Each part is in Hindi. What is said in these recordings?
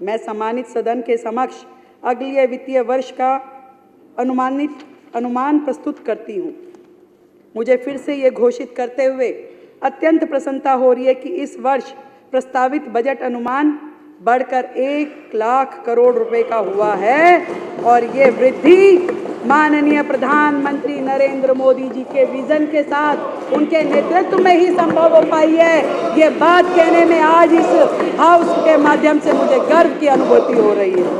मैं सम्मानित सदन के समक्ष अगले वित्तीय वर्ष का अनुमान प्रस्तुत करती हूँ। मुझे फिर से ये घोषित करते हुए अत्यंत प्रसन्नता हो रही है कि इस वर्ष प्रस्तावित बजट अनुमान बढ़कर 1 लाख करोड़ रुपए का हुआ है और ये वृद्धि माननीय प्रधानमंत्री नरेंद्र मोदी जी के विजन के साथ उनके नेतृत्व में ही संभव हो पाई है। ये बात कहने में आज इस हाउस के माध्यम से मुझे गर्व की अनुभूति हो रही है।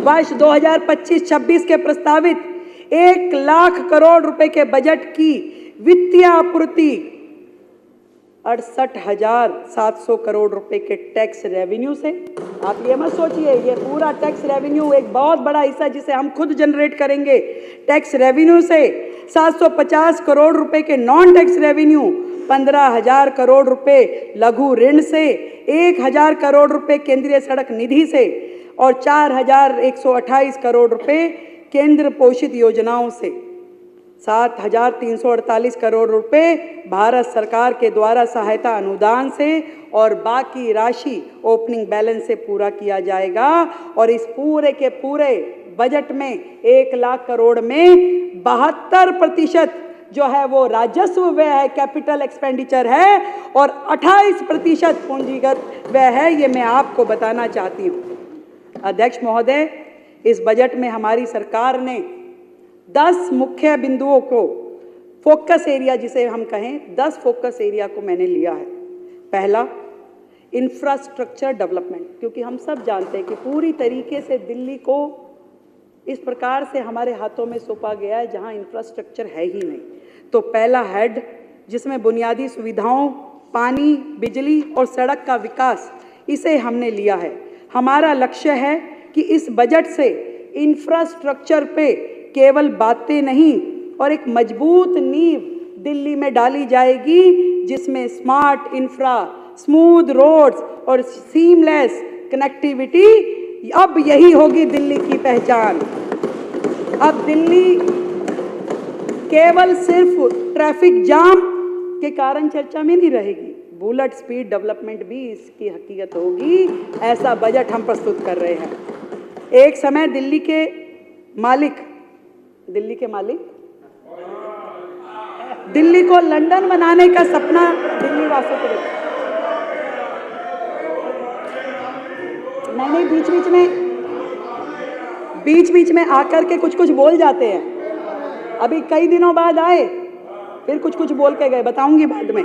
वर्ष 2025-26 के प्रस्तावित 1 लाख करोड़ रुपए के बजट की वित्तीय आपूर्ति 68,700 करोड़ रुपए के टैक्स रेवेन्यू से। आप ये मत सोचिए ये पूरा टैक्स रेवेन्यू एक बहुत बड़ा हिस्सा जिसे हम खुद जनरेट करेंगे। टैक्स रेवेन्यू से 750 करोड़ रुपए के नॉन टैक्स रेवेन्यू, 15,000 करोड़ रुपए लघु ऋण से, 1,000 करोड़ रुपए केंद्रीय सड़क निधि से और 4,128 करोड़ रुपए केंद्र पोषित योजनाओं से, 7,348 करोड़ रुपए भारत सरकार के द्वारा सहायता अनुदान से और बाकी राशि ओपनिंग बैलेंस से पूरा किया जाएगा। और इस पूरे के पूरे बजट में 1 लाख करोड़ में 72% जो है वो राजस्व व्यय है, कैपिटल एक्सपेंडिचर है और 28% पूंजीगत व्यय है। ये मैं आपको बताना चाहती हूँ। अध्यक्ष महोदय, इस बजट में हमारी सरकार ने 10 मुख्य बिंदुओं को, फोकस एरिया जिसे हम कहें, 10 फोकस एरिया को मैंने लिया है। पहला, इंफ्रास्ट्रक्चर डेवलपमेंट, क्योंकि हम सब जानते हैं कि पूरी तरीके से दिल्ली को इस प्रकार से हमारे हाथों में सौंपा गया है जहां इंफ्रास्ट्रक्चर है ही नहीं। तो पहला हेड जिसमें बुनियादी सुविधाओं, पानी, बिजली और सड़क का विकास, इसे हमने लिया है। हमारा लक्ष्य है कि इस बजट से इंफ्रास्ट्रक्चर पे केवल बातें नहीं और एक मजबूत नींव दिल्ली में डाली जाएगी जिसमें स्मार्ट इंफ्रा, स्मूथ रोड्स और सीमलेस कनेक्टिविटी, अब यही होगी दिल्ली की पहचान। अब दिल्ली केवल सिर्फ ट्रैफिक जाम के कारण चर्चा में नहीं रहेगी, बुलेट स्पीड डेवलपमेंट भी इसकी हकीकत होगी। ऐसा बजट हम प्रस्तुत कर रहे हैं। एक समय दिल्ली के मालिक दिल्ली को लंदन बनाने का सपना दिल्ली वासियों को नहीं, बीच में आकर के कुछ बोल जाते हैं। अभी कई दिनों बाद आए, फिर कुछ बोल के गए, बताऊंगी बाद में।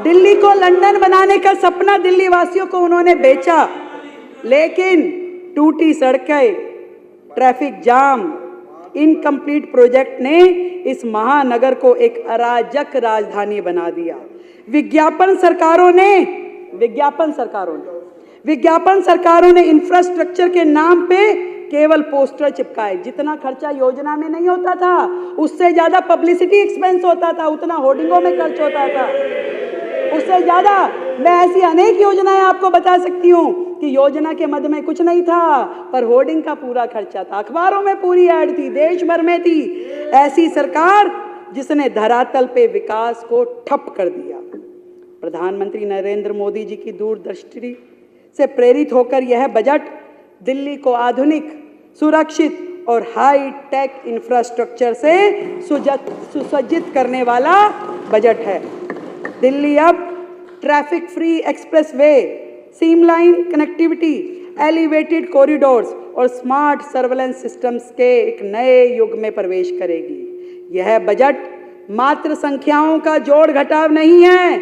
दिल्ली को लंदन बनाने का सपना दिल्ली वासियों को उन्होंने बेचा, लेकिन टूटी सड़कें, ट्रैफिक जाम, इनकम्प्लीट प्रोजेक्ट ने इस महानगर को एक अराजक राजधानी बना दिया। विज्ञापन सरकारों ने इंफ्रास्ट्रक्चर के नाम पे केवल पोस्टर चिपकाए। जितना खर्चा योजना में नहीं होता था उससे ज्यादा पब्लिसिटी एक्सपेंस होता था, उतना होर्डिंगों में खर्च होता था, उससे ज्यादा। मैं ऐसी अनेक योजनाएं आपको बता सकती हूँ कि योजना के मद में कुछ नहीं था पर होर्डिंग का पूरा खर्चा था, अखबारों में पूरी ऐड थी, देश भर में थी। ऐसी सरकार जिसने धरातल पे विकास को ठप कर दिया। प्रधानमंत्री नरेंद्र मोदी जी की दूरदृष्टि से प्रेरित होकर यह बजट दिल्ली को आधुनिक, सुरक्षित और हाई टेक इंफ्रास्ट्रक्चर से सुसज्जित करने वाला बजट है। दिल्ली अब traffic free expressway, seamless connectivity, elevated corridors और स्मार्ट सर्वेलेंस सिस्टम्स के एक नए युग में प्रवेश करेगी। यह बजट मात्र संख्याओं का जोड़ घटाव नहीं है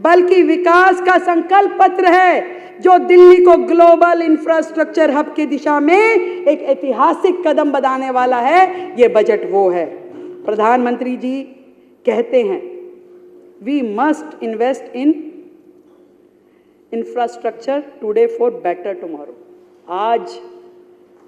बल्कि विकास का संकल्प पत्र है जो दिल्ली को ग्लोबल इंफ्रास्ट्रक्चर हब की दिशा में एक ऐतिहासिक कदम बढ़ाने वाला है। ये बजट वो है। प्रधानमंत्री जी कहते हैं we must invest in infrastructure today for better tomorrow. आज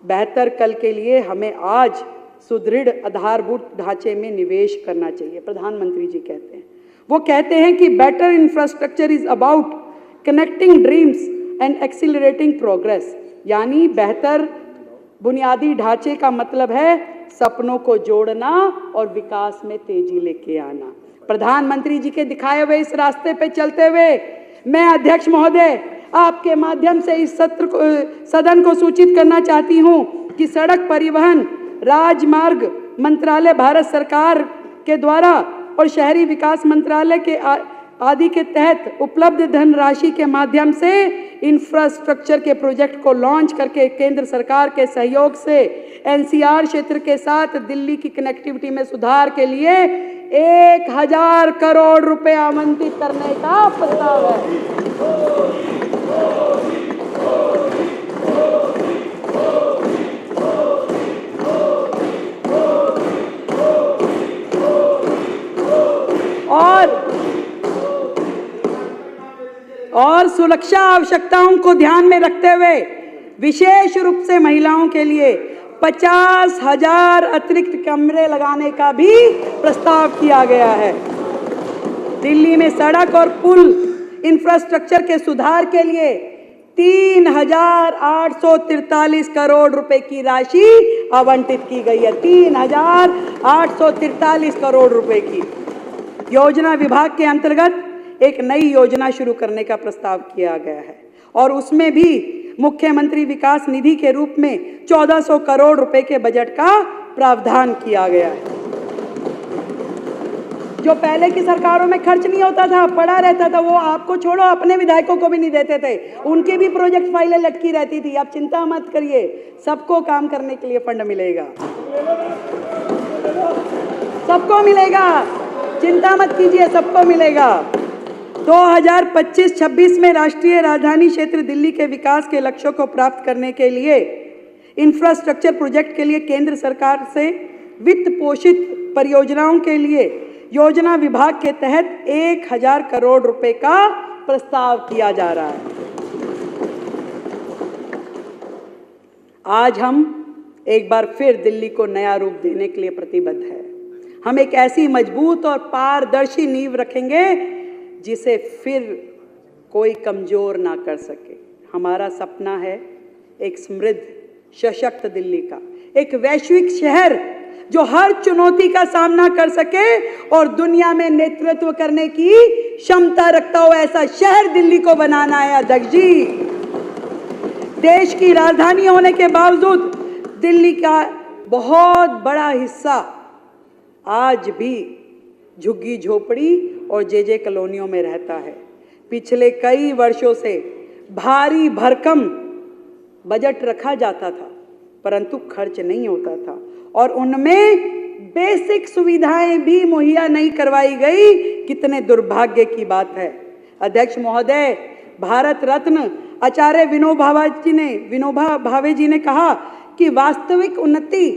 बेहतर कल के लिए हमें आज सुदृढ़ आधारभूत ढांचे में निवेश करना चाहिए। प्रधानमंत्री जी कहते हैं, वो कहते हैं कि better infrastructure is about connecting dreams and accelerating progress. यानी बेहतर बुनियादी ढांचे का मतलब है सपनों को जोड़ना और विकास में तेजी लेके आना। प्रधानमंत्री जी के दिखाए हुए इस रास्ते पे चलते हुए मैं अध्यक्ष महोदय आपके माध्यम से इस सदन को सूचित करना चाहती हूं कि सड़क परिवहन राजमार्ग मंत्रालय भारत सरकार के द्वारा और शहरी विकास मंत्रालय के आदि के तहत उपलब्ध धनराशि के माध्यम से इंफ्रास्ट्रक्चर के प्रोजेक्ट को लॉन्च करके केंद्र सरकार के सहयोग से एनसीआर क्षेत्र के साथ दिल्ली की कनेक्टिविटी में सुधार के लिए 1000 करोड़ रुपए आवंटित करने का प्रस्ताव है। और सुरक्षा आवश्यकताओं को ध्यान में रखते हुए विशेष रूप से महिलाओं के लिए 50,000 अतिरिक्त कमरे लगाने का भी प्रस्ताव किया गया है। दिल्ली में सड़क और पुल इंफ्रास्ट्रक्चर के सुधार के लिए 3,843 करोड़ रुपए की राशि आवंटित की गई है। 3,843 करोड़ रुपए की योजना विभाग के अंतर्गत एक नई योजना शुरू करने का प्रस्ताव किया गया है और उसमें भी मुख्यमंत्री विकास निधि के रूप में 1400 करोड़ रुपए के बजट का प्रावधान किया गया है। जो पहले की सरकारों में खर्च नहीं होता था, पड़ा रहता था, वो आपको छोड़ो अपने विधायकों को भी नहीं देते थे, उनकी भी प्रोजेक्ट फाइलें लटकी रहती थी। आप चिंता मत करिए, सबको काम करने के लिए फंड मिलेगा, सबको मिलेगा, चिंता मत कीजिए, सबको मिलेगा। 2025-26 में राष्ट्रीय राजधानी क्षेत्र दिल्ली के विकास के लक्ष्यों को प्राप्त करने के लिए इंफ्रास्ट्रक्चर प्रोजेक्ट के लिए केंद्र सरकार से वित्त पोषित परियोजनाओं के लिए योजना विभाग के तहत 1000 करोड़ रुपए का प्रस्ताव किया जा रहा है। आज हम एक बार फिर दिल्ली को नया रूप देने के लिए प्रतिबद्ध है। हम एक ऐसी मजबूत और पारदर्शी नींव रखेंगे जिसे फिर कोई कमजोर ना कर सके। हमारा सपना है एक समृद्ध सशक्त दिल्ली का, एक वैश्विक शहर जो हर चुनौती का सामना कर सके और दुनिया में नेतृत्व करने की क्षमता रखता हो, ऐसा शहर दिल्ली को बनाना है अध्यक्ष जी। देश की राजधानी होने के बावजूद दिल्ली का बहुत बड़ा हिस्सा आज भी झुग्गी झोपड़ी और जे कॉलोनियों में रहता है। पिछले कई वर्षों से भारी भरकम बजट रखा जाता था परंतु खर्च नहीं होता था और उनमें बेसिक सुविधाएं भी मुहैया नहीं करवाई गई। कितने दुर्भाग्य की बात है अध्यक्ष महोदय। भारत रत्न आचार्य विनोबा भावे जी ने कहा कि वास्तविक उन्नति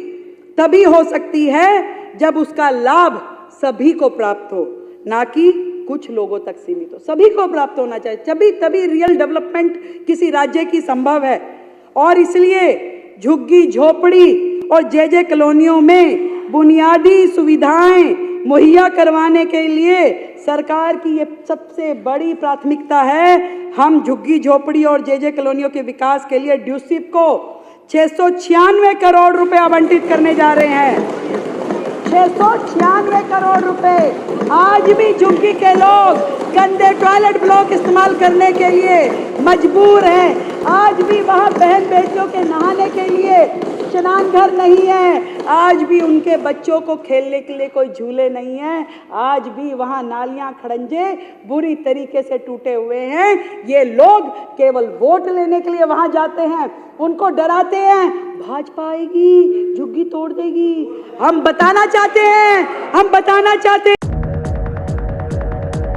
तभी हो सकती है जब उसका लाभ सभी को प्राप्त हो, ना कि कुछ लोगों तक सीमित हो। सभी को प्राप्त होना चाहिए, तभी रियल डेवलपमेंट किसी राज्य की संभव है। और इसलिए झुग्गी झोपड़ी और जे कॉलोनियों में बुनियादी सुविधाएं मुहैया करवाने के लिए सरकार की ये सबसे बड़ी प्राथमिकता है। हम झुग्गी झोपड़ी और जे कॉलोनियों के विकास के लिए ड्यूसिप को 696 करोड़ रुपए आवंटित करने जा रहे हैं। 696 करोड़ रुपए। आज भी झुग्गी के लोग गंदे टॉयलेट ब्लॉक इस्तेमाल करने के लिए मजबूर हैं। आज भी वहाँ बहन बेटियों के नहाने के लिए स्नान घर नहीं है। आज भी उनके बच्चों को खेलने के लिए कोई झूले नहीं है। आज भी वहाँ नालियाँ खड़ंजे बुरी तरीके से टूटे हुए हैं। ये लोग केवल वोट लेने के लिए वहाँ जाते हैं, उनको डराते हैं भाजपा आएगी झुग्गी तोड़ देगी। हम बताना चाहते हैं